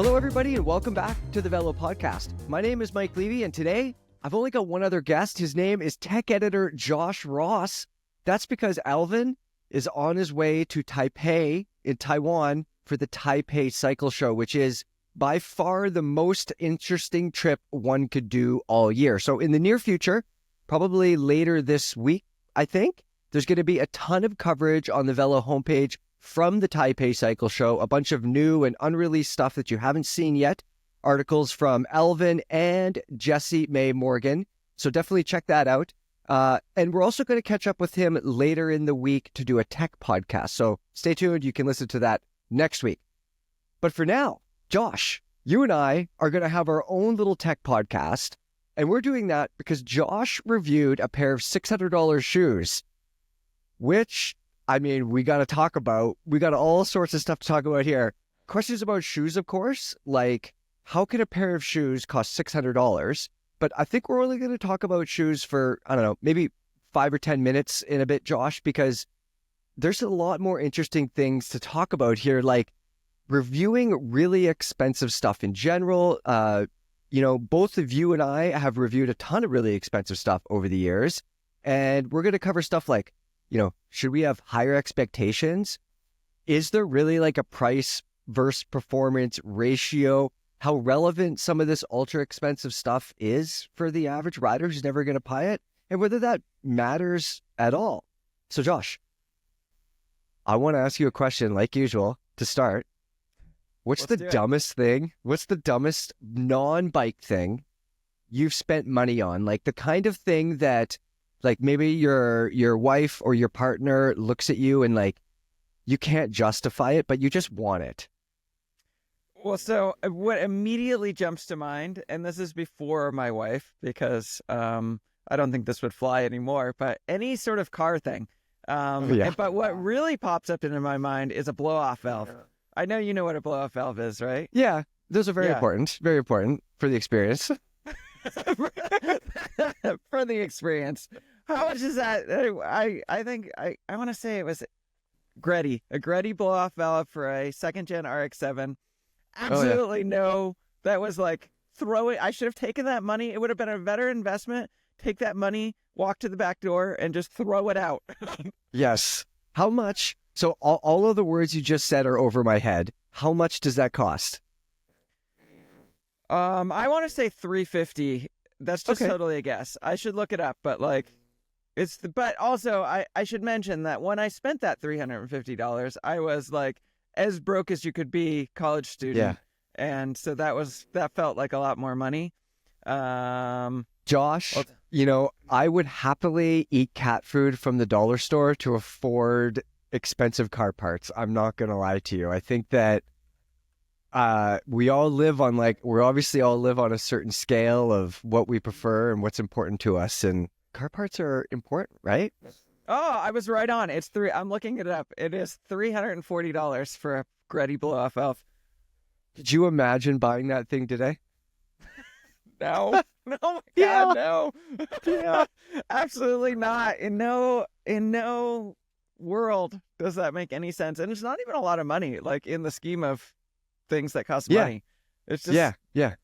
Hello, everybody, and welcome back to the Velo Podcast. My name is Mike Levy, and today I've only got one other guest. His name is tech editor Josh Ross. That's because Alvin is on his way to Taipei in Taiwan for the Taipei Cycle Show, which is by far the most interesting trip one could do all year. So in the near future, probably later this week, I think, there's going to be a ton of coverage on the Velo homepage from the Taipei Cycle Show, a bunch of new and unreleased stuff that you haven't seen yet, articles from Alvin and Jesse May Morgan. So definitely check that out. And we're also going to catch up with him later in the week to do a tech podcast. So stay tuned. You can listen to that next week. But for now, Josh, you and I are going to have our own little tech podcast. And we're doing that because Josh reviewed a pair of $600 shoes, which, I mean, we got to talk about. We got all sorts of stuff to talk about here. Questions about shoes, of course, like how can a pair of shoes cost $600? But I think we're only going to talk about shoes for, I don't know, maybe 5 or 10 minutes in a bit, Josh, because there's a lot more interesting things to talk about here, like reviewing really expensive stuff in general. Both of you and I have reviewed a ton of really expensive stuff over the years, and we're going to cover stuff like, should we have higher expectations? Is there really like a price versus performance ratio? How relevant some of this ultra expensive stuff is for the average rider who's never going to buy it, and whether that matters at all. So Josh, I want to ask you a question like usual to start. What's the dumbest thing? What's the dumbest non-bike thing you've spent money on? Like the kind of thing that like maybe your wife or your partner looks at you and like you can't justify it, but you just want it. Well, so what immediately jumps to mind, and this is before my wife, because I don't think this would fly anymore, but any sort of car thing. But what really pops up into my mind is a blow-off valve. I know you know what a blow-off valve is, right? Yeah, those are very important for the experience. For the experience. How much is that? I think I want to say it was a Greddy blow-off valve for a second-gen RX-7. Absolutely no. That was like throw it. I should have taken that money. It would have been a better investment. Take that money, walk to the back door, and just throw it out. Yes. How much? So all of the words you just said are over my head. How much does that cost? I want to say $350. That's just totally a guess. I should look it up, but like, but also I should mention that when I spent that $350, I was like as broke as you could be, college student. Yeah. And so that felt like a lot more money. Josh, I would happily eat cat food from the dollar store to afford expensive car parts. I'm not going to lie to you. I think that we obviously all live on a certain scale of what we prefer and what's important to us, and car parts are important, right? Oh, I was right on. I'm looking it up. It is $340 for a Greddy blow-off valve. Did you imagine buying that thing today? No. No, my God, no. Yeah. Absolutely not. In no world does that make any sense. And it's not even a lot of money, like in the scheme of things that cost money. It's just yeah.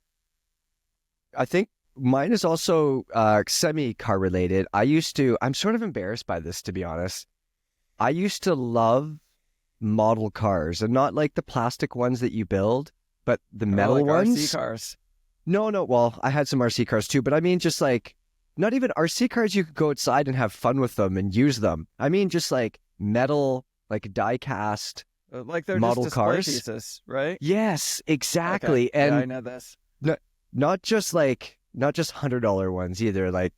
I think mine is also semi-car related. I'm sort of embarrassed by this, to be honest. I used to love model cars, and not like the plastic ones that you build, but the metal ones. RC cars. No. Well, I had some RC cars too, but I mean just like, not even RC cars, you could go outside and have fun with them and use them. I mean just like metal, like die cast, like they're model just cars. Pieces, right? Yes, exactly. Okay. And I know this. Not just $100 ones either. Like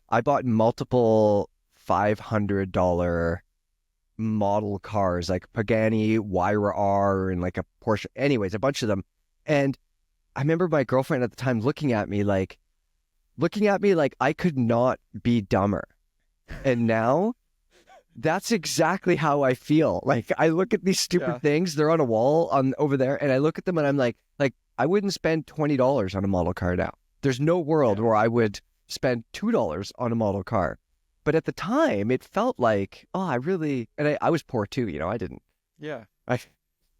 I bought multiple $500 model cars, like Pagani Huayra R and like a Porsche. Anyways, a bunch of them. And I remember my girlfriend at the time looking at me like I could not be dumber. And now that's exactly how I feel. Like I look at these stupid things, they're on a wall over there, and I look at them and I'm like I wouldn't spend $20 on a model car now. There's no world where I would spend $2 on a model car. But at the time, it felt like, I was poor too. I didn't. Yeah.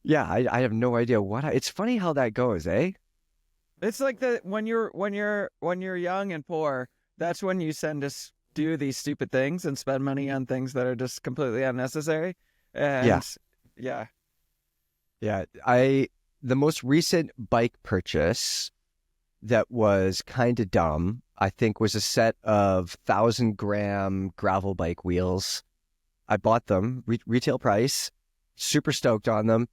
Yeah, I have no idea it's funny how that goes, eh? It's like when you're young and poor, that's when you tend to do these stupid things and spend money on things that are just completely unnecessary. Yeah. And yeah, Yeah. The most recent bike purchase that was kind of dumb, I think, was a set of 1,000-gram gravel bike wheels. I bought them, retail price, super stoked on them,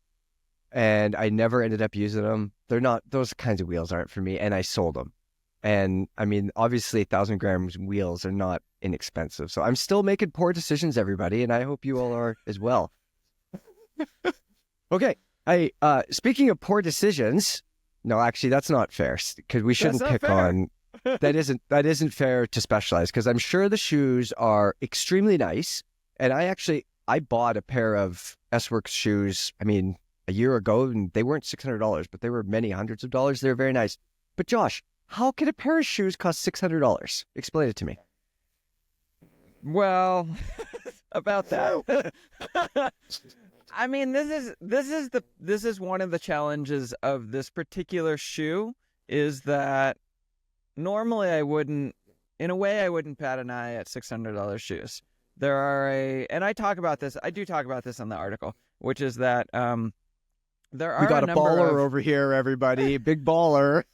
and I never ended up using them. They're not, those kinds of wheels aren't for me, and I sold them. And I mean, obviously, 1,000-gram wheels are not inexpensive. So I'm still making poor decisions, everybody, and I hope you all are as well. Okay. Speaking of poor decisions, no, actually, that's not fair because we that's shouldn't not pick fair. on. That isn't fair to Specialized because I'm sure the shoes are extremely nice. And I bought a pair of S-Works shoes. I mean, a year ago, and they weren't $600, but they were many hundreds of dollars. They're very nice. But Josh, how can a pair of shoes cost $600? Explain it to me. Well, about that. I mean, this is one of the challenges of this particular shoe is that normally in a way I wouldn't bat an eye at $600 shoes. And I do talk about this in the article, which is that there are We got a a number baller of over here, everybody. Big baller.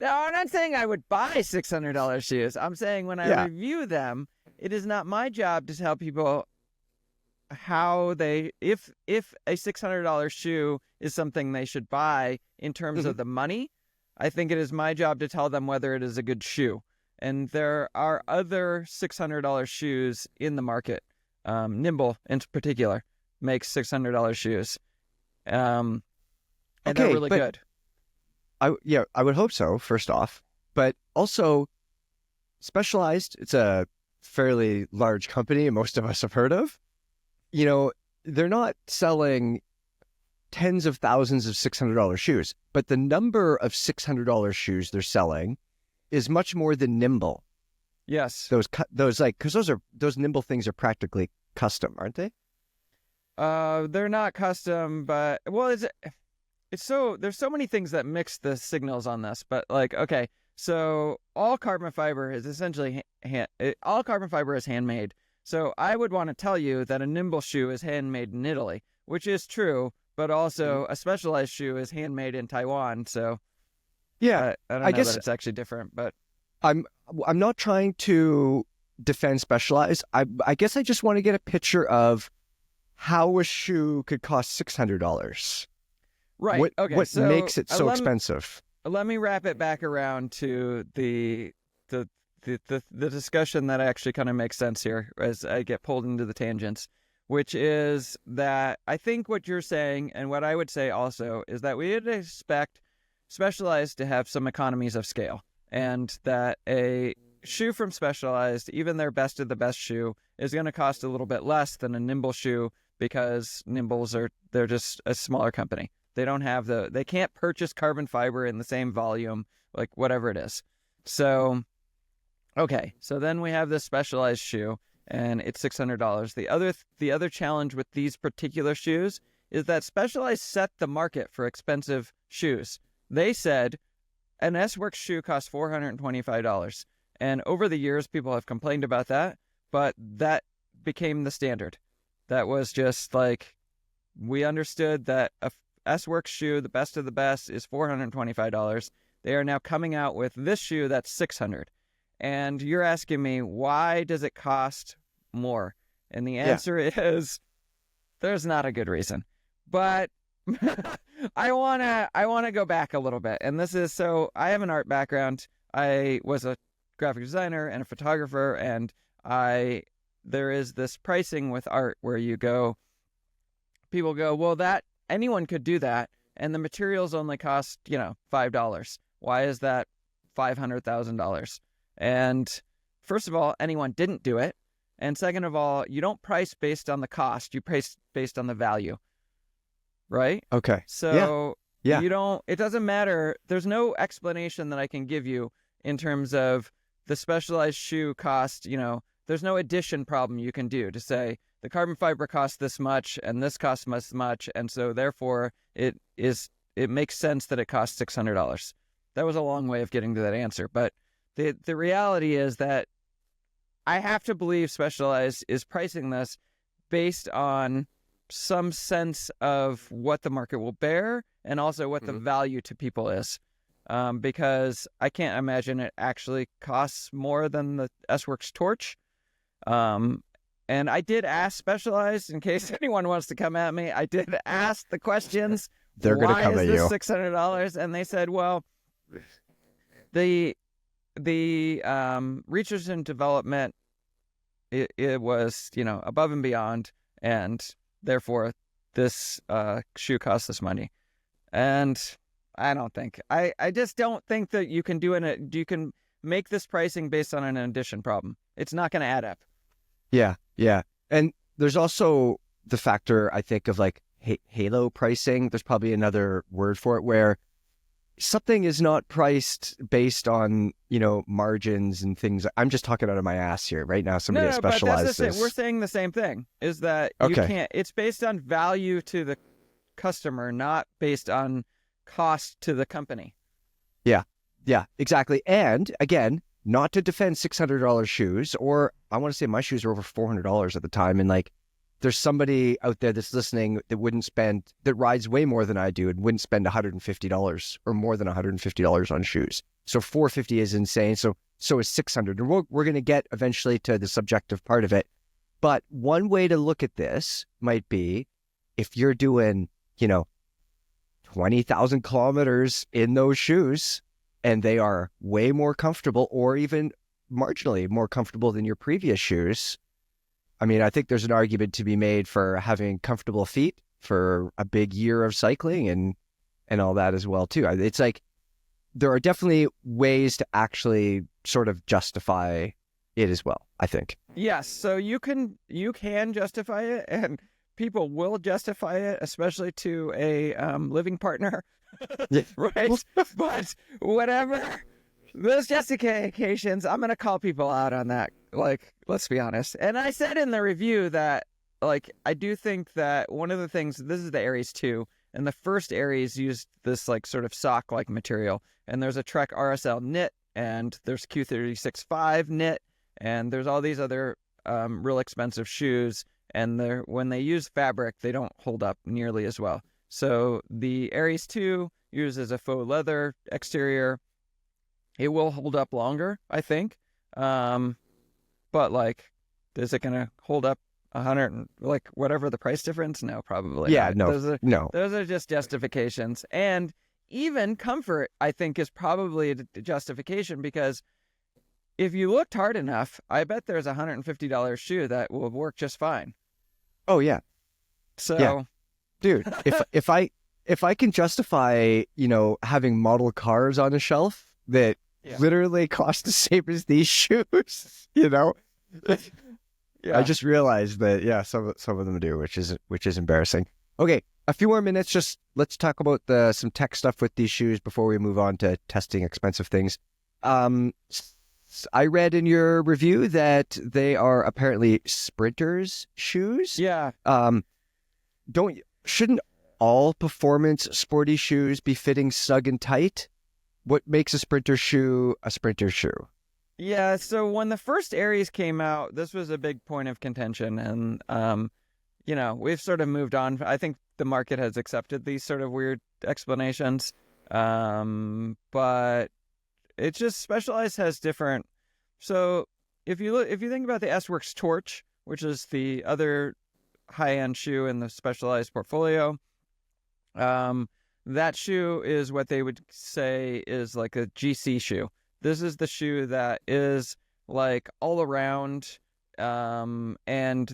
No, I'm not saying I would buy $600 shoes. I'm saying when I Yeah. review them, it is not my job to tell people how if a $600 shoe is something they should buy in terms of the money. I think it is my job to tell them whether it is a good shoe. And there are other $600 shoes in the market. Nimble, in particular, makes $600 shoes. And they're Okay, really but good. I would hope so, first off. But also, Specialized, it's a fairly large company and most of us have heard of. You know, they're not selling tens of thousands of $600 shoes, but the number of $600 shoes they're selling is much more than Nimble. Yes. Because those Nimble things are practically custom, aren't they? They're not custom, but well, it's so there's so many things that mix the signals on this, but like, okay, so all carbon fiber is essentially all carbon fiber is handmade. So I would want to tell you that a Nimble shoe is handmade in Italy, which is true, but also a Specialized shoe is handmade in Taiwan. So Yeah, I don't I know guess that it's actually different, but I'm not trying to defend Specialized. I guess I just want to get a picture of how a shoe could cost $600. right. Okay, What so makes it so expensive? let me wrap it back around to the discussion that actually kind of makes sense here as I get pulled into the tangents, which is that I think what you're saying and what I would say also is that we would expect Specialized to have some economies of scale, and that a shoe from Specialized, even their best of the best shoe, is going to cost a little bit less than a Nimble shoe because they're just a smaller company. They can't purchase carbon fiber in the same volume, like whatever it is. So, okay. So then we have this Specialized shoe and it's $600. The other challenge with these particular shoes is that Specialized set the market for expensive shoes. They said an S-Works shoe costs $425. And over the years, people have complained about that, but that became the standard. That was just like, we understood that a S-Works shoe, the best of the best, is $425. They are now coming out with this shoe that's $600. And you're asking me, why does it cost more? And the answer is, there's not a good reason. But I wanna go back a little bit. And this is, so I have an art background. I was a graphic designer and a photographer, and there is this pricing with art where people go, well, that anyone could do that, and the materials only cost, $5. Why is that $500,000? And first of all, anyone didn't do it. And second of all, you don't price based on the cost, you price based on the value. Right? Okay. So Yeah. it doesn't matter. There's no explanation that I can give you in terms of the Specialized shoe cost, there's no addition problem you can do to say the carbon fiber costs this much and this costs this much, and so therefore it makes sense that it costs $600. That was a long way of getting to that answer, but the reality is that I have to believe Specialized is pricing this based on some sense of what the market will bear and also what the value to people is. Because I can't imagine it actually costs more than the S-Works torch. And I did ask Specialized, in case anyone wants to come at me, I did ask the questions. They're going to come at you. Why is this $600? And they said, well, the research and development, it was, above and beyond, and therefore this shoe costs this money. And I just don't think that you can make this pricing based on an addition problem. It's not going to add up. Yeah. And there's also the factor, I think, of like halo pricing. There's probably another word for it, where something is not priced based on, margins and things. I'm just talking out of my ass here right now. Somebody that specializes. But we're saying the same thing, is that you can't, it's based on value to the customer, not based on cost to the company. Yeah, exactly. And again, not to defend $600 shoes, or I want to say my shoes were over $400 at the time. And like, there's somebody out there that's listening that rides way more than I do and wouldn't spend $150 or more than $150 on shoes. So $450 is insane. So is $600. And we're going to get eventually to the subjective part of it. But one way to look at this might be, if you're doing, 20,000 kilometers in those shoes, and they are way more comfortable, or even marginally more comfortable than your previous shoes. I mean, I think there's an argument to be made for having comfortable feet for a big year of cycling and all that as well too. It's like, there are definitely ways to actually sort of justify it as well, I think. Yes, so you can justify it, and people will justify it, especially to a living partner. Right? But whatever, those justifications, I'm going to call people out on that. Like, let's be honest. And I said in the review that, like, I do think that one of the things, this is the Aries 2, and the first Aries used this, like, sort of sock-like material. And there's a Trek RSL knit, and there's Q36.5 knit, and there's all these other real expensive shoes. And when they use fabric, they don't hold up nearly as well. So the Aries 2 uses a faux leather exterior. It will hold up longer, I think. But like, is it going to hold up 100, like whatever the price difference? No, probably not. No. Those are just justifications. And even comfort, I think, is probably a justification, because if you looked hard enough, I bet there's a $150 shoe that will work just fine. Oh yeah. So. Yeah. Dude, if I can justify, having model cars on a shelf that literally cost the same as these shoes, I just realized that some of them do, which is embarrassing. Okay, a few more minutes. Just let's talk about some tech stuff with these shoes before we move on to testing expensive things. I read in your review that they are apparently sprinters shoes. Yeah. Shouldn't all performance sporty shoes be fitting snug and tight? What makes a sprinter shoe a sprinter shoe? Yeah, so when the first Aries came out, this was a big point of contention, and we've sort of moved on. I think the market has accepted these sort of weird explanations, but it's just Specialized has different. So if you think about the S-Works Torch, which is the other high-end shoe in the Specialized portfolio, that shoe is what they would say is like a GC shoe. This is the shoe that is like all around, and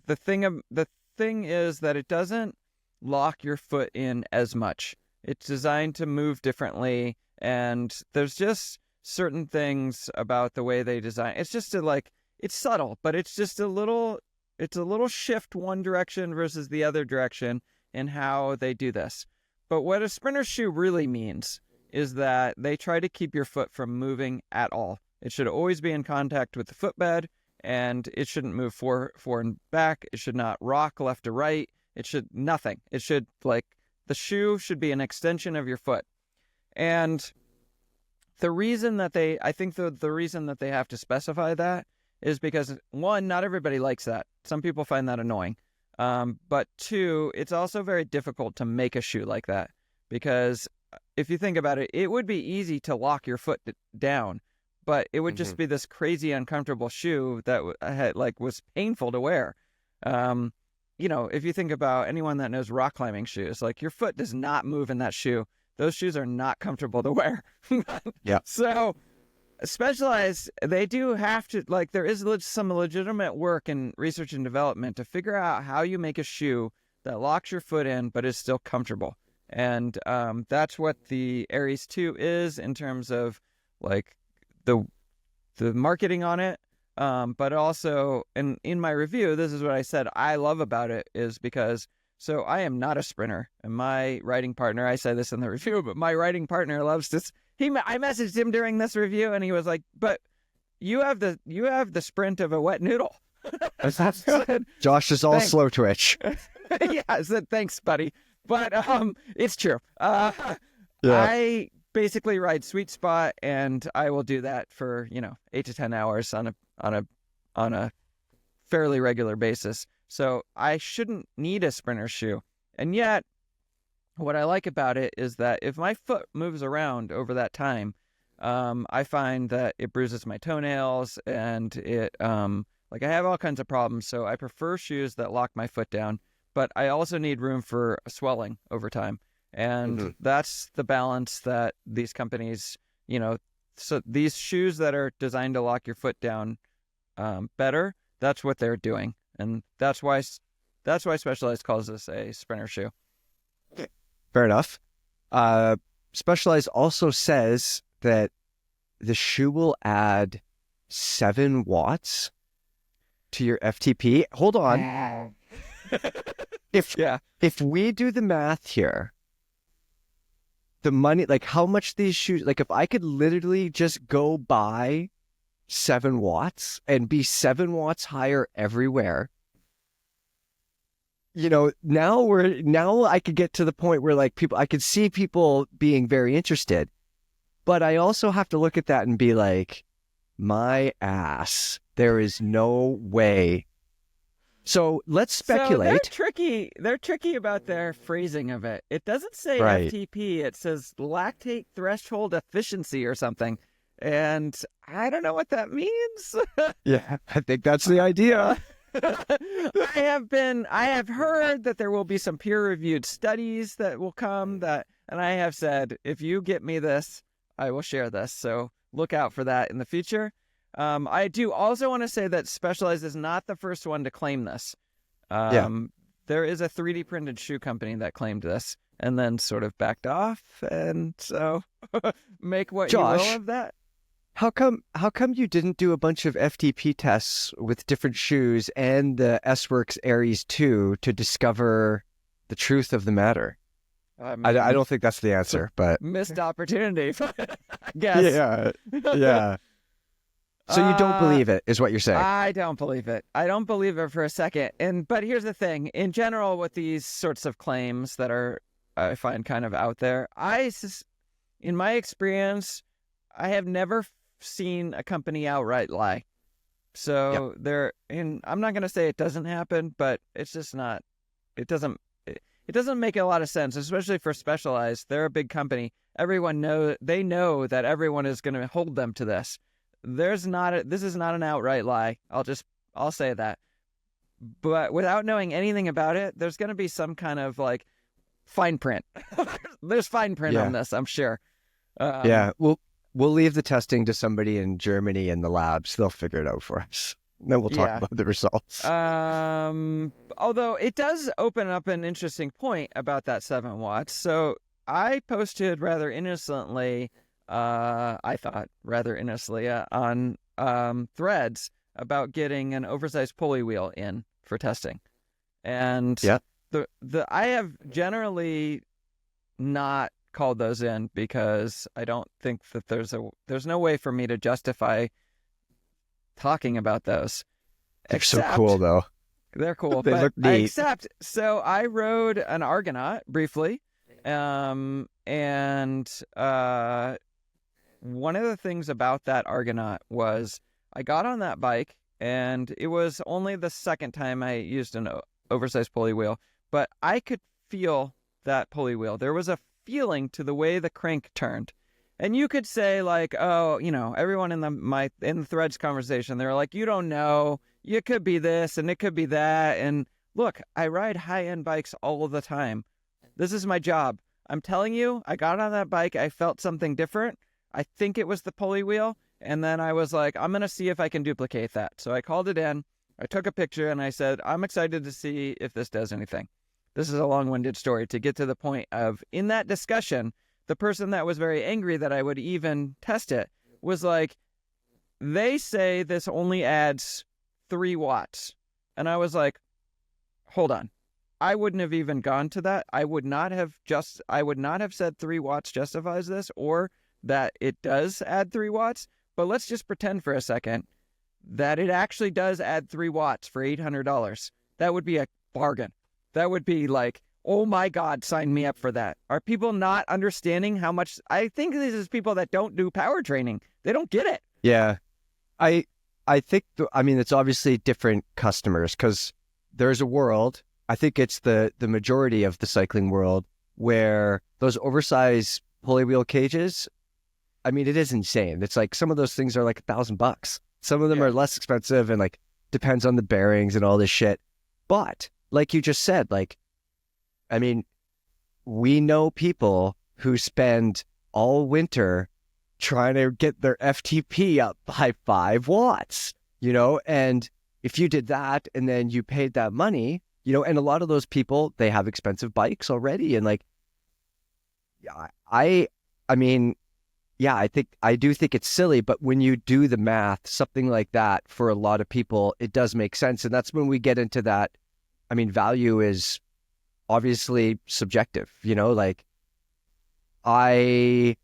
the thing is that it doesn't lock your foot in as much. It's designed to move differently, and there's just certain things about the way they design. It's just it's subtle, but it's just a little shift one direction versus the other direction in how they do this. But what a sprinter shoe really means is that they try to keep your foot from moving at all. It should always be in contact with the footbed, and it shouldn't move forward and back. It should not rock left to right. It should nothing. It should the shoe should be an extension of your foot. And the reason that I think the reason that they have to specify that is because, one, not everybody likes that. Some people find that annoying. But two, it's also very difficult to make a shoe like that, because if you think about it, it would be easy to lock your foot down, but it would just be this crazy uncomfortable shoe that was painful to wear. If you think about anyone that knows rock climbing shoes, your foot does not move in that shoe. Those shoes are not comfortable to wear. Yeah. So Specialized, they do have to, there is some legitimate work in research and development to figure out how you make a shoe that locks your foot in but is still comfortable. And that's what the Aries 2 is in terms of the marketing on it. But also, and in my review, this is what I said I love about it is because, so I am not a sprinter, and my writing partner, I say this in the review, but my writing partner loves this. I messaged him during this review, and he was like, "But you have the sprint of a wet noodle." Josh is all Thanks. slow twitch. Yeah, I said thanks, buddy. But it's true. Yeah. I basically ride sweet spot, and I will do that for 8 to 10 hours on a fairly regular basis. So I shouldn't need a sprinter shoe. And yet, what I like about it is that if my foot moves around over that time, I find that it bruises my toenails, and it I have all kinds of problems. So I prefer shoes that lock my foot down, but I also need room for swelling over time. And that's the balance that these companies, so these shoes that are designed to lock your foot down better, that's what they're doing. And that's why Specialized calls this a sprinter shoe. Fair enough. Specialized also says that the shoe will add 7 watts to your FTP. Hold on. If we do the math here, the money, how much these shoes, if I could literally just go buy 7 watts and be 7 watts higher everywhere, now I could get to the point where I could see people being very interested, but I also have to look at that and be like, my ass, there is no way. So let's speculate. So they're tricky about their phrasing of it. It doesn't say Right. FTP. It says lactate threshold efficiency or something. And I don't know what that means. Yeah, I think that's the idea. I have heard that there will be some peer-reviewed studies that will come and I have said, if you get me this, I will share this. So look out for that in the future. I do also want to say that Specialized is not the first one to claim this. There is a 3D printed shoe company that claimed this and then sort of backed off. And so make what Josh, you will of that. How come you didn't do a bunch of FTP tests with different shoes and the S-Works Aries 2 to discover the truth of the matter? I don't think that's the answer, but missed opportunity, I guess. Yeah. So you don't believe it, is what you're saying? I don't believe it. I don't believe it for a second. But here's the thing: in general, with these sorts of claims that I find kind of out there, in my experience, I have never seen a company outright lie. So I'm not going to say it doesn't happen, but it's just not. It doesn't make a lot of sense, especially for Specialized. They're a big company. They know that everyone is going to hold them to this. This is not an outright lie. I'll say that. But without knowing anything about it, there's going to be some kind of fine print. There's fine print on this, I'm sure. We'll leave the testing to somebody in Germany in the labs. They'll figure it out for us. Then we'll talk about the results. Although it does open up an interesting point about that 7 watts. So I posted rather innocently, on Threads about getting an oversized pulley wheel in for testing. And I have generally not called those in because I don't think that there's no way for me to justify talking about those. They're so cool, though. They're cool. They but look neat. So I rode an Argonaut briefly. And one of the things about that Argonaut was I got on that bike, and it was only the second time I used an oversized pulley wheel, but I could feel that pulley wheel. There was a feeling to the way the crank turned. And you could say, like, oh, everyone in the Threads conversation, they're like, you don't know, it could be this and it could be that. And look, I ride high-end bikes all the time. This is my job. I'm telling you, I got on that bike, I felt something different. I think it was the pulley wheel. And then I was like, I'm going to see if I can duplicate that. So I called it in, I took a picture, and I said, I'm excited to see if this does anything. This is a long-winded story to get to the point of, in that discussion, the person that was very angry that I would even test it was like, they say this only adds 3 watts. And I was like, hold on. I wouldn't have even gone to that. I would not have said 3 watts justifies this, or that it does add 3 watts. But let's just pretend for a second that it actually does add 3 watts for $800. That would be a bargain. That would be like, oh my God, sign me up for that. Are people not understanding how much? I think this is people that don't do power training. They don't get it. Yeah. I think, it's obviously different customers, because there's a world, I think it's the majority of the cycling world, where those oversized pulley wheel cages, it is insane. It's like some of those things are like $1,000. Some of them are less expensive, and like depends on the bearings and all this shit. But like you just said, we know people who spend all winter trying to get their FTP up by 5 watts, and if you did that and then you paid that money, and a lot of those people, they have expensive bikes already. And I do think it's silly, but when you do the math, something like that for a lot of people, it does make sense. And that's when we get into that. Value is obviously subjective, I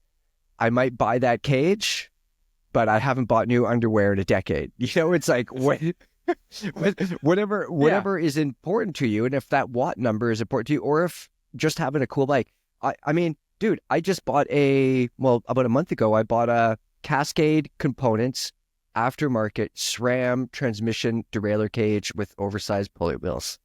might buy that cage, but I haven't bought new underwear in a decade. It's like whatever is important to you, and if that watt number is important to you, or if just having a cool bike. Dude, I just bought about a month ago, I bought a Cascade Components aftermarket SRAM transmission derailleur cage with oversized pulley wheels.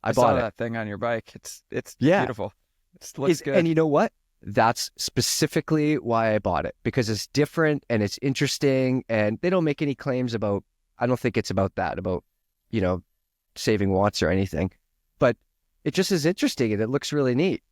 I bought that thing on your bike. It's beautiful. It looks good. And you know what? That's specifically why I bought it, because it's different and it's interesting, and they don't make any claims about, I don't think it's about that, about, saving watts or anything, but it just is interesting and it looks really neat.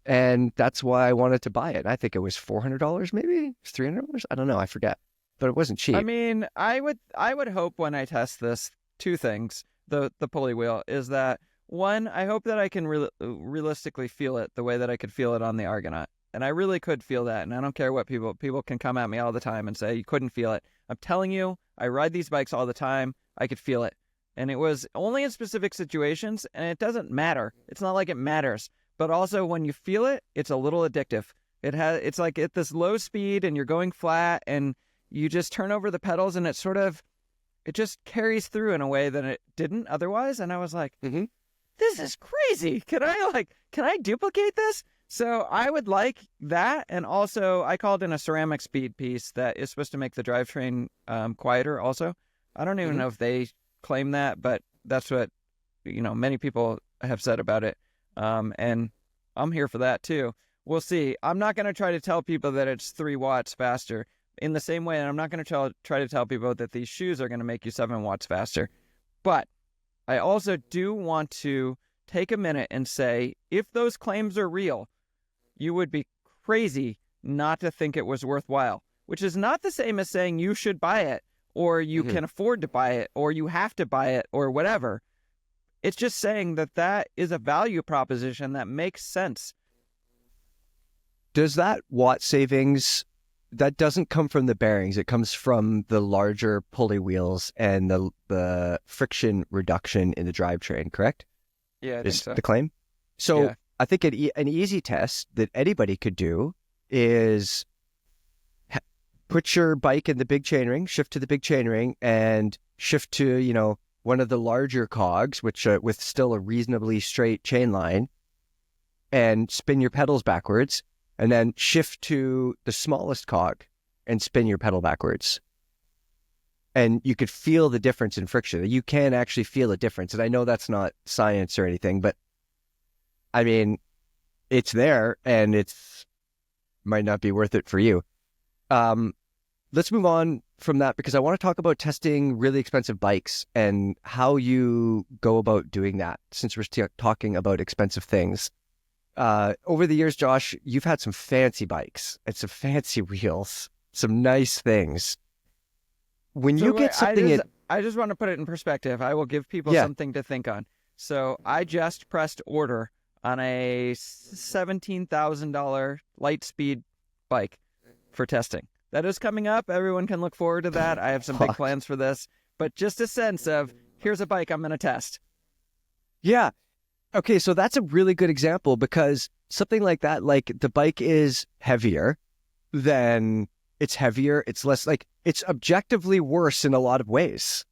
And that's why I wanted to buy it. I think it was $400, maybe it's $300. I don't know. I forget, but it wasn't cheap. I would hope when I test this, 2 things, the pulley wheel, is that, one, I hope that I can realistically feel it the way that I could feel it on the Argonaut. And I really could feel that. And I don't care what people can come at me all the time and say, you couldn't feel it. I'm telling you, I ride these bikes all the time. I could feel it. And it was only in specific situations, and it doesn't matter. It's not like it matters. But also when you feel it, it's a little addictive. It's like at this low speed and you're going flat and you just turn over the pedals and it just carries through in a way that it didn't otherwise. And I was like, this is crazy. Can I duplicate this? So I would like that. And also I called in a ceramic speed piece that is supposed to make the drivetrain quieter also. I don't even know if they claim that, but that's what, many people have said about it. And I'm here for that too. We'll see. I'm not going to try to tell people that it's 3 watts faster in the same way. And I'm not going to try to tell people that these shoes are going to make you 7 watts faster. But I also do want to take a minute and say, if those claims are real, you would be crazy not to think it was worthwhile, which is not the same as saying you should buy it, or you can afford to buy it, or you have to buy it, or whatever. It's just saying that is a value proposition that makes sense. Does that watt savings, that doesn't come from the bearings, it comes from the larger pulley wheels and the friction reduction in the drivetrain, correct? Yeah, I think so. The claim? So I think an easy test that anybody could do is put your bike in the big chainring, shift to the big chainring, and shift to, one of the larger cogs, which with still a reasonably straight chain line, and spin your pedals backwards, and then shift to the smallest cog and spin your pedal backwards. And you could feel the difference in friction. You can actually feel a difference. And I know that's not science or anything, but I mean, it's there, and it's might not be worth it for you. Let's move on from that, because I want to talk about testing really expensive bikes and how you go about doing that, since we're talking about expensive things. Over the years, Josh, you've had some fancy bikes and some fancy wheels, some nice things. When you get something I just want to put it in perspective. I will give people something to think on. So I just pressed order on a $17,000 Lightspeed bike for testing. That is coming up. Everyone can look forward to that. I have some big plans for this, but just a sense of, here's a bike I'm going to test. Yeah. Okay, so that's a really good example, because something like that, like the bike is heavier, it's less, like, it's objectively worse in a lot of ways,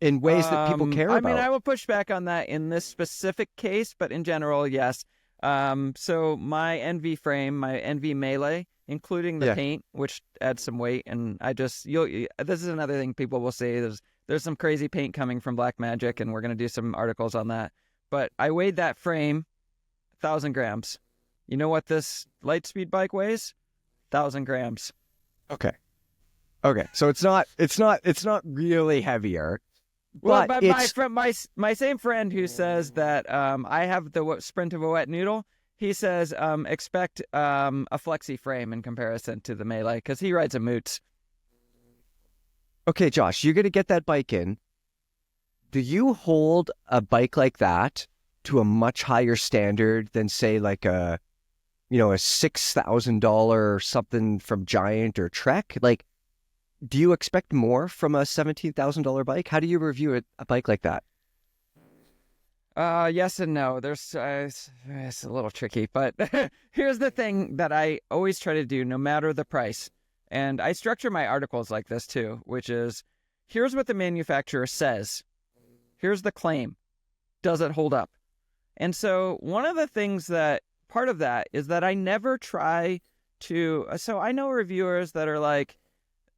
in ways that people care about. I mean, I will push back on that in this specific case, but in general, yes. So my NV frame, my NV Melee, including the paint, which adds some weight, and this is another thing people will say, there's some crazy paint coming from Black Magic, and we're going to do some articles on that. But I weighed that frame 1,000 grams. You know what this Lightspeed bike weighs? 1,000 grams. Okay. So it's not really heavier. Well, but my same friend who says that I have the sprint of a wet noodle, he says expect a flexi frame in comparison to the Melee, because he rides a Moots. Okay, Josh, you're going to get that bike in. Do you hold a bike like that to a much higher standard than, say, like a $6,000 something from Giant or Trek? Like, do you expect more from a $17,000 bike? How do you review a bike like that? Yes and no. It's a little tricky, but here's the thing that I always try to do, no matter the price. And I structure my articles like this too, which is, here's what the manufacturer says. Here's the claim. Does it hold up? And so one of the things that, part of that is that I never try to, so I know reviewers that are like,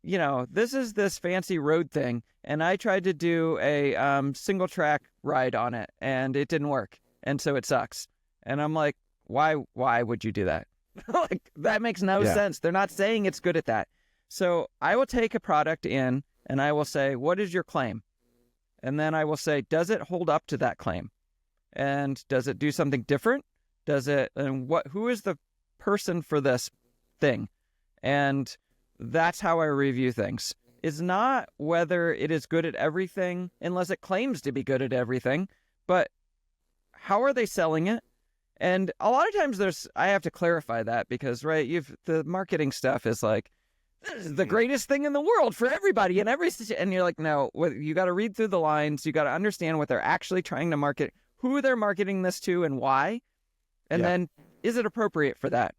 this is this fancy road thing, and I tried to do a single track ride on it, and it didn't work, and so it sucks. And I'm like, why would you do that? Like, that makes no sense. They're not saying it's good at that. So I will take a product in, and I will say, what is your claim? And then I will say, does it hold up to that claim? And does it do something different? Who is the person for this thing? And that's how I review things. It's not whether it is good at everything, unless it claims to be good at everything, but how are they selling it? And a lot of times I have to clarify that, because, right, the marketing stuff is like, this is the greatest thing in the world for everybody and you're like, no, you got to read through the lines. You got to understand what they're actually trying to market, who they're marketing this to, and why. And then, is it appropriate for that?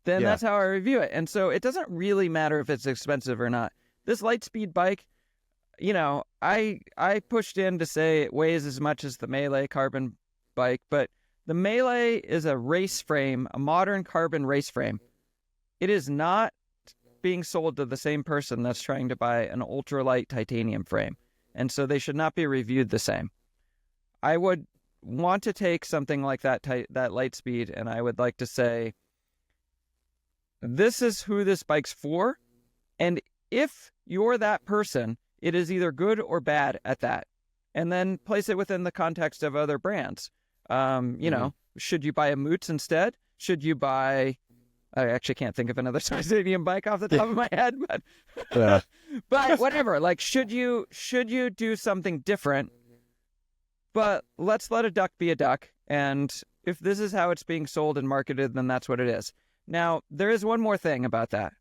Then that's how I review it. And so it doesn't really matter if it's expensive or not. This Lightspeed bike, I pushed in to say it weighs as much as the Melee carbon bike, but the Melee is a race frame, a modern carbon race frame. It is not being sold to the same person that's trying to buy an ultralight titanium frame. And so they should not be reviewed the same. I would want to take something like that Lightspeed, and I would like to say, this is who this bike's for. And if you're that person, it is either good or bad at that. And then place it within the context of other brands. Should you buy a Moots instead? Should you buy... I actually can't think of another titanium bike off the top of my head, but but whatever. Like, should you do something different? But let's let a duck be a duck, and if this is how it's being sold and marketed, then that's what it is. Now, there is one more thing about that.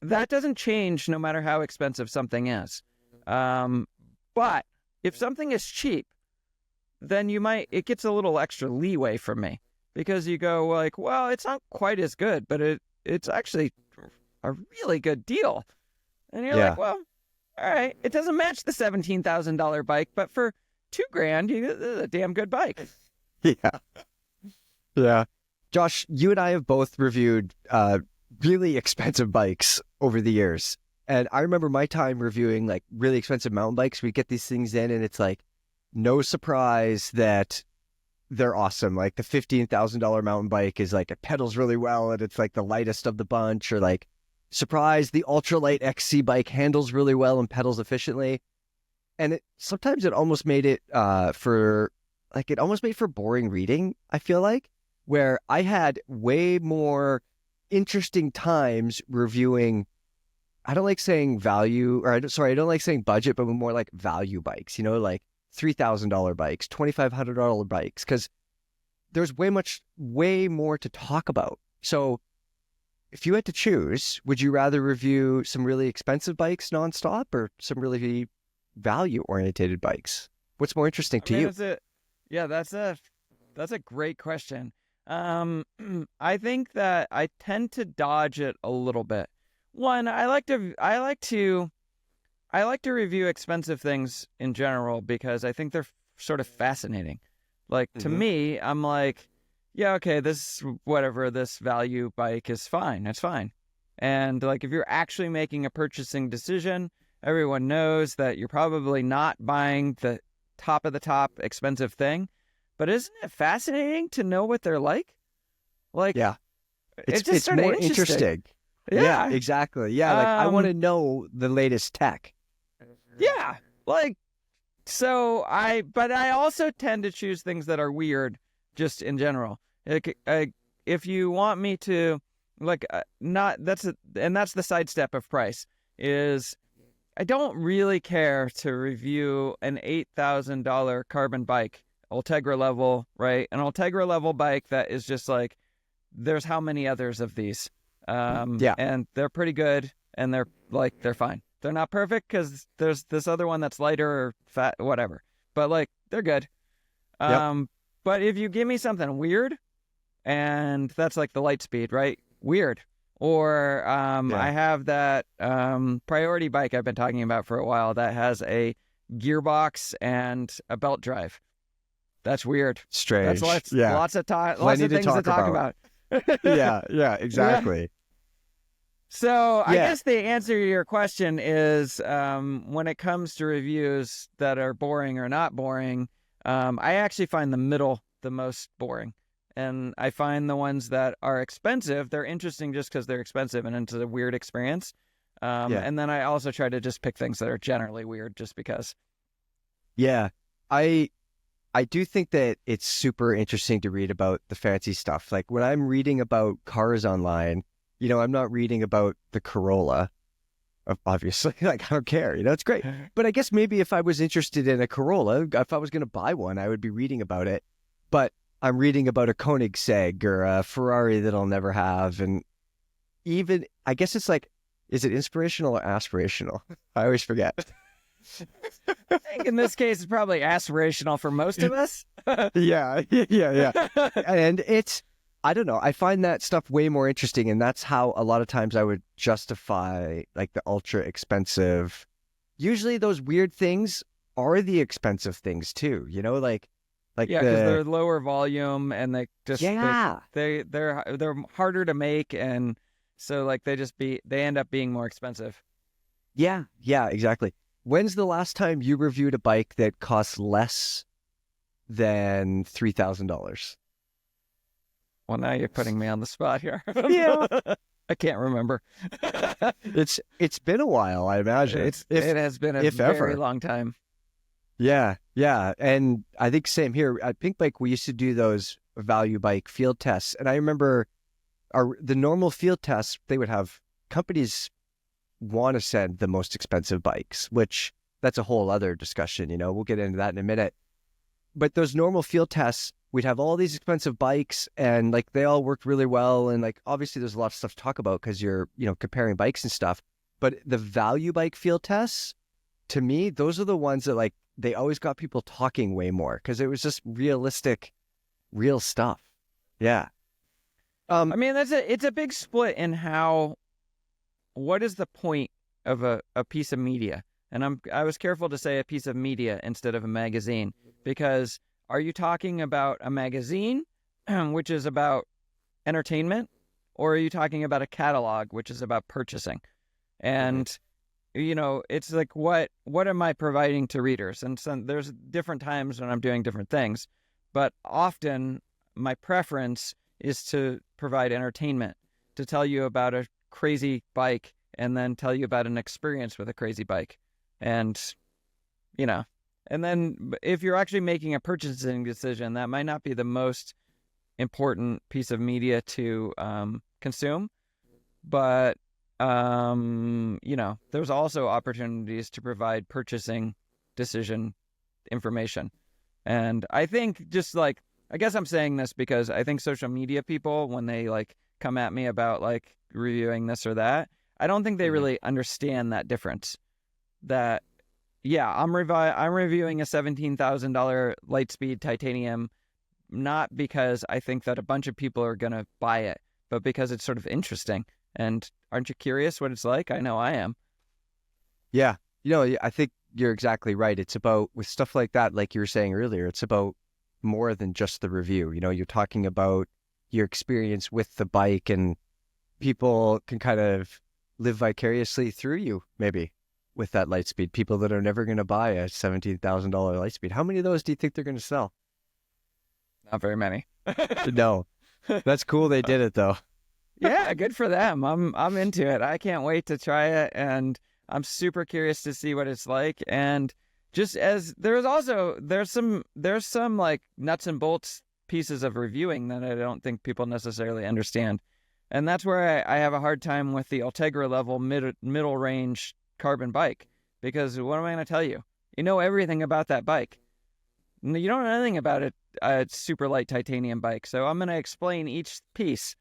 That doesn't change no matter how expensive something is. But if something is cheap, then it gets a little extra leeway from me. Because you go like, well, it's not quite as good, but it's actually a really good deal. And you're like, well, all right, it doesn't match the $17,000 bike, but for $2,000, you get a damn good bike. Yeah. Yeah. Josh, you and I have both reviewed really expensive bikes over the years. And I remember my time reviewing like really expensive mountain bikes. We get these things in and it's like no surprise that they're awesome. Like the $15,000 mountain bike is like, it pedals really well and it's like the lightest of the bunch, or like surprise, the ultralight XC bike handles really well and pedals efficiently. And sometimes it almost made it for boring reading, I feel like, where I had way more interesting times reviewing. I don't like saying value, or I don't like saying budget, but more like value bikes, like $3,000 bikes, $2,500 bikes, because there's way more to talk about. So if you had to choose, would you rather review some really expensive bikes nonstop or some really value-oriented bikes? What's more interesting to you? That's a great question. I think that I tend to dodge it a little bit. One, I like to review expensive things in general because I think they're sort of fascinating. Like to me, I'm like, yeah, okay, this value bike is fine. It's fine. And like if you're actually making a purchasing decision, everyone knows that you're probably not buying the top of the top expensive thing. But isn't it fascinating to know what they're like? Like, yeah, it's just sort of more interesting. Yeah, exactly. Yeah, like I want to know the latest tech. Yeah, like but I also tend to choose things that are weird, just in general. Like, if you want me to, like, that's the sidestep of price. Is I don't really care to review an $8,000 carbon bike, Ultegra level, right? An Ultegra level bike that is just like, there's how many others of these? And they're pretty good, and they're fine. They're not perfect because there's this other one that's lighter or fat, whatever. But like, they're good. But if you give me something weird, and that's like the light speed, right? Weird. Or I have that priority bike I've been talking about for a while that has a gearbox and a belt drive. That's weird. Strange. That's lots of things to talk about. yeah, exactly. Yeah. So I guess the answer to your question is when it comes to reviews that are boring or not boring, I actually find the middle the most boring. And I find the ones that are expensive, they're interesting just because they're expensive and it's a weird experience. And then I also try to just pick things that are generally weird just because. Yeah, I do think that it's super interesting to read about the fancy stuff. Like when I'm reading about cars online, I'm not reading about the Corolla, obviously. Like, I don't care. It's great. But I guess maybe if I was interested in a Corolla, if I was going to buy one, I would be reading about it. But I'm reading about a Koenigsegg or a Ferrari that I'll never have. And even, I guess it's like, is it inspirational or aspirational? I always forget. I think in this case, it's probably aspirational for most of us. Yeah. And I don't know. I find that stuff way more interesting. And that's how a lot of times I would justify like the ultra expensive. Usually those weird things are the expensive things too, like because they're lower volume and they just they're harder to make, and so like they end up being more expensive. Yeah, exactly. When's the last time you reviewed a bike that costs less than $3,000? Well, now you're putting me on the spot here. Yeah. I can't remember. It's been a while, I imagine. It has been a very long time. Yeah. And I think same here. At Pink Bike, we used to do those value bike field tests. And I remember the normal field tests, they would have companies want to send the most expensive bikes, which that's a whole other discussion. We'll get into that in a minute. But those normal field tests, we'd have all these expensive bikes and like they all worked really well. And like, obviously there's a lot of stuff to talk about because you're, comparing bikes and stuff. But the value bike field tests, to me, those are the ones that like, they always got people talking way more because it was just realistic, real stuff. Yeah. I mean, it's a big split in what is the point of a piece of media? And I was careful to say a piece of media instead of a magazine, because are you talking about a magazine, which is about entertainment, or are you talking about a catalog, which is about purchasing? And it's like, what am I providing to readers? And so there's different times when I'm doing different things, but often my preference is to provide entertainment, to tell you about a crazy bike and then tell you about an experience with a crazy bike. And, and then if you're actually making a purchasing decision, that might not be the most important piece of media to consume, but there's also opportunities to provide purchasing decision information. And I think I guess I'm saying this because I think social media people, when they come at me about reviewing this or that, I don't think they really understand that difference. That, yeah, I'm reviewing a $17,000 Lightspeed titanium, not because I think that a bunch of people are going to buy it, but because it's sort of interesting. And aren't you curious what it's like? I know I am. Yeah. I think you're exactly right. It's about, with stuff like that, like you were saying earlier, it's about more than just the review. You're talking about your experience with the bike, and people can kind of live vicariously through you, maybe, with that Lightspeed. People that are never going to buy a $17,000 Lightspeed. How many of those do you think they're going to sell? Not very many. No. That's cool they did it, though. Yeah, good for them. I'm into it. I can't wait to try it, and I'm super curious to see what it's like. And just as there's some nuts and bolts pieces of reviewing that I don't think people necessarily understand. And that's where I have a hard time with the Ultegra level middle range carbon bike, because what am I going to tell you? You know everything about that bike. You don't know anything about a super light titanium bike. So I'm going to explain each piece.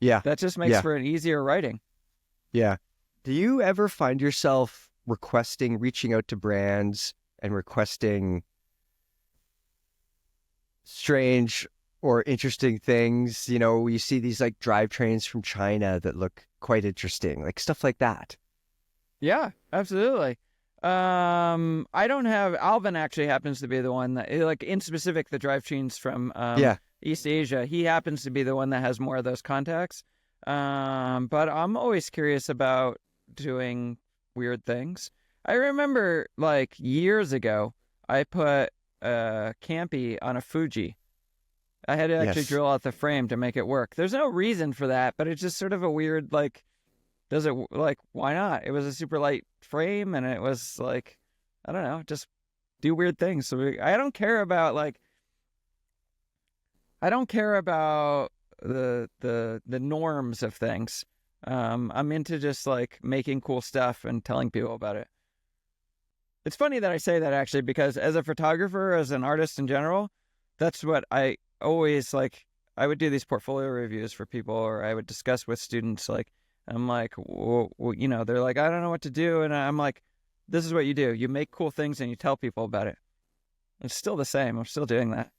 Yeah. That just makes for an easier writing. Yeah. Do you ever find yourself reaching out to brands and requesting strange or interesting things? You see these drivetrains from China that look quite interesting, stuff like that. Yeah, absolutely. I don't have, Alvin actually happens to be the one that, in specific, the drivetrains from East Asia. He happens to be the one that has more of those contacts. But I'm always curious about doing weird things. I remember years ago, I put a Campy on a Fuji. I had to actually drill out the frame to make it work. There's no reason for that, but it's just sort of a weird, does it, why not? It was a super light frame, and it was I don't know, just do weird things. So I don't care about the norms of things. I'm into just making cool stuff and telling people about it. It's funny that I say that, actually, because as a photographer, as an artist in general, that's what I always I would do these portfolio reviews for people, or I would discuss with students. I'm well, they're I don't know what to do, and I'm this is what you do. You make cool things and you tell people about it. It's still the same. I'm still doing that.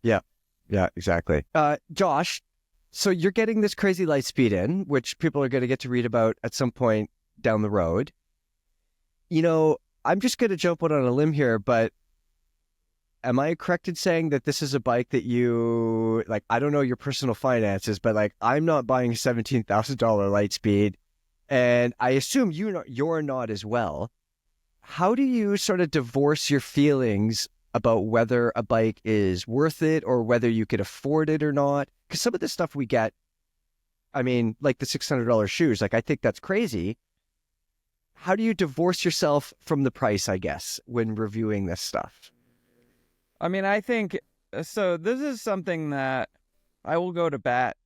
Yeah. Yeah, exactly. Josh, so you're getting this crazy Lightspeed in, which people are going to get to read about at some point down the road. I'm just going to jump out on a limb here, but am I correct in saying that this is a bike that you, I don't know your personal finances, but I'm not buying a $17,000 Lightspeed, and I assume you're not as well. How do you sort of divorce your feelings about whether a bike is worth it or whether you could afford it or not? Because some of the stuff we get, the $600 shoes, I think that's crazy. How do you divorce yourself from the price, I guess, when reviewing this stuff? I think, so this is something that I will go to bat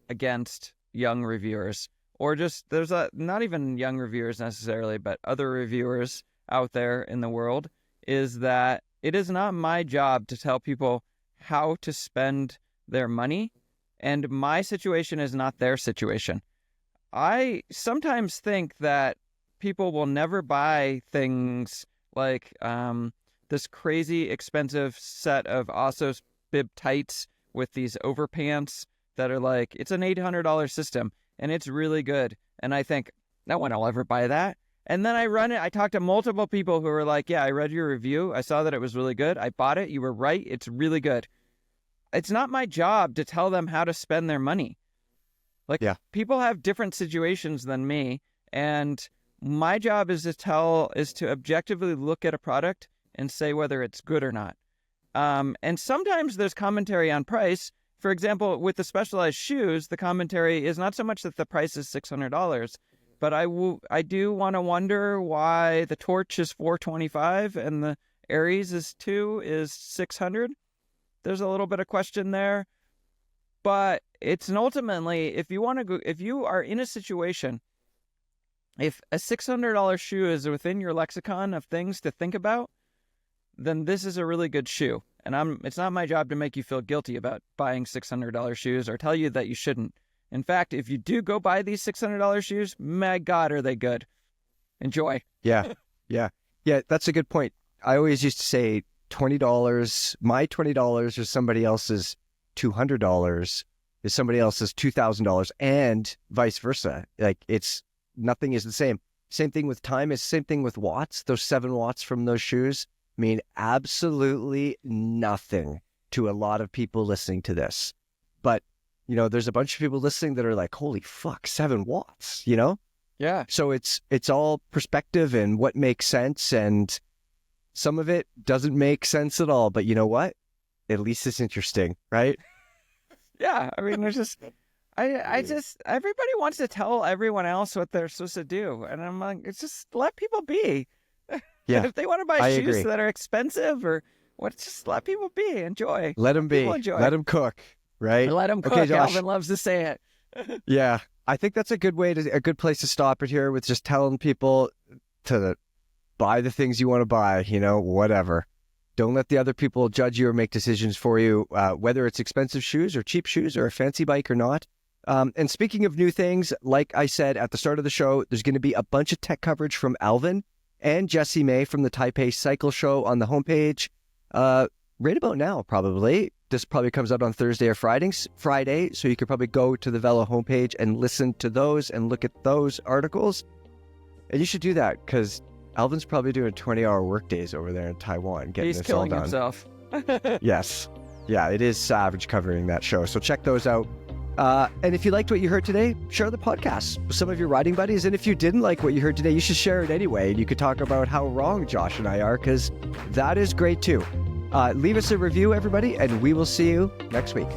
against young reviewers, or just, there's not even young reviewers necessarily, but other reviewers out there in the world, is that it is not my job to tell people how to spend their money, and my situation is not their situation. I sometimes think that people will never buy things this crazy expensive set of Ossos bib tights with these overpants that are it's an $800 system and it's really good. And I think, no one will ever buy that. And then I talked to multiple people who were like, yeah, I read your review. I saw that it was really good. I bought it. You were right. It's really good. It's not my job to tell them how to spend their money. Like, people have different situations than me. And my job is to objectively look at a product and say whether it's good or not. And sometimes there's commentary on price. For example, with the Specialized shoes, the commentary is not so much that the price is $600, but I do want to wonder why the Torch is $425 and the Aries is $600. There's a little bit of question there, but it's ultimately, if you are in a situation, if a $600 shoe is within your lexicon of things to think about, then this is a really good shoe. And it's not my job to make you feel guilty about buying $600 shoes or tell you that you shouldn't. In fact, if you do go buy these $600 shoes, my God, are they good. Enjoy. Yeah. That's a good point. I always used to say $20, my $20 is somebody else's $200 is somebody else's $2,000 and vice versa. Like nothing is the same. Same thing with time. It's the same thing with watts. Those 7 watts from those shoes mean absolutely nothing to a lot of people listening to this. But, there's a bunch of people listening that are like, holy fuck, 7 watts, Yeah. So it's all perspective and what makes sense. And some of it doesn't make sense at all. But you know what? At least it's interesting, right? Yeah. I mean, there's just... everybody wants to tell everyone else what they're supposed to do. And I'm like, it's just let people be. Yeah. If they want to buy shoes agree. that are expensive or what, just let people be. Enjoy. Let them be. Let them cook, right? Let them cook. Okay, Josh. Alvin loves to say it. Yeah. I think that's a good place to stop it here with just telling people to buy the things you want to buy, whatever. Don't let the other people judge you or make decisions for you, whether it's expensive shoes or cheap shoes or a fancy bike or not. And speaking of new things, like I said at the start of the show, there's going to be a bunch of tech coverage from Alvin and Jessie May from the Taipei Cycle Show on the homepage right about now, probably. This probably comes out on Thursday or Friday, so you could probably go to the Velo homepage and listen to those and look at those articles. And you should do that because Alvin's probably doing 20-hour workdays over there in Taiwan getting He's this all killing done. himself. Yes. Yeah, it is savage covering that show. So check those out. And if you liked what you heard today, share the podcast with some of your riding buddies. And if you didn't like what you heard today, you should share it anyway. And you could talk about how wrong Josh and I are, because that is great too. Leave us a review, everybody, and we will see you next week.